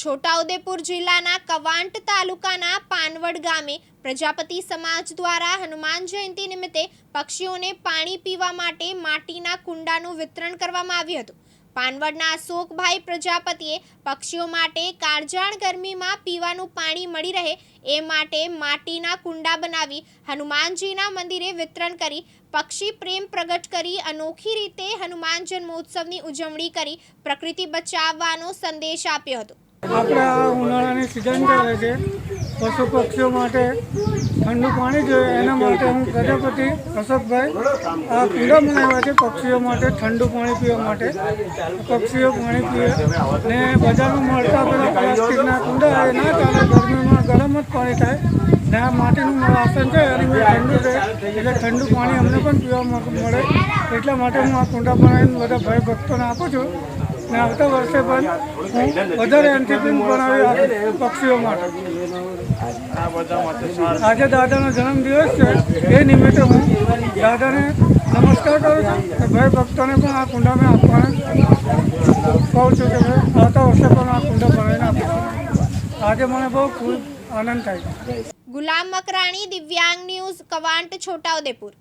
છોટાઉદેપુર જિલ્લાના કવાંટ તાલુકાના પાનવડ ગામે પ્રજાપતિ સમાજ દ્વારા હનુમાન જયંતિ નિમિત્તે પક્ષીઓને પાણી પીવા માટે માટીના કુંડાનું વિતરણ કરવામાં આવ્યું હતું। પાનવડના અશોકભાઈ પ્રજાપતિએ પક્ષીઓ માટે કાળઝાળ ગરમીમાં પીવાનું પાણી મળી રહે એ માટે માટીના કુંડા બનાવી હનુમાનજીના મંદિરે વિતરણ કરી પક્ષી પ્રેમ પ્રગટ કરી અનોખી રીતે હનુમાન જન્મોત્સવની ઉજવણી કરી પ્રકૃતિ બચાવવાનો સંદેશ આપ્યો હતો। આપણે આ ઉનાળાની સિઝન ચાલે છે, પશુ પક્ષીઓ માટે ઠંડુ પાણી જોઈએ, એના માટે હું પ્રજાપતિ અશોકભાઈ આ કુંડા બનાવ્યા છે પક્ષીઓ માટે ઠંડુ પાણી પીવા માટે। પક્ષીઓ પાણી પીએ ને બજારમાં મળતા પેલા પ્લાસ્ટિકના કુંડા એ ના ચાલે, ગરમીમાં ગરમ જ પાણી થાય ને આ માટીનું વાસણ છે અને ઠંડુ છે એટલે ઠંડુ પાણી અમને પણ પીવા મળે, એટલા માટે હું આ કુંડા બનાવીને બધા ભાઈ ભક્તોને આપું છું ને આવતા વર્ષે પણ હું વધારે એન્ટીપિન બનાવી પક્ષીઓ માટે। આજે દાદાનો જન્મદિવસ છે, એ નિમિત્તે હું દાદાને નમસ્કાર કરું છું કે ભાઈ ભક્તોને પણ આ કુંડા મેં આપવાને કહું છું કે ભાઈ આવતા વર્ષે પણ આ કુંડા બનાવીને આપીશું। આજે મને બહુ ખૂબ આનંદ થાય છે। ગુલામ મકરાણી, દિવ્યાંગ ન્યૂઝ, કવાંટ, છોટાઉદેપુર।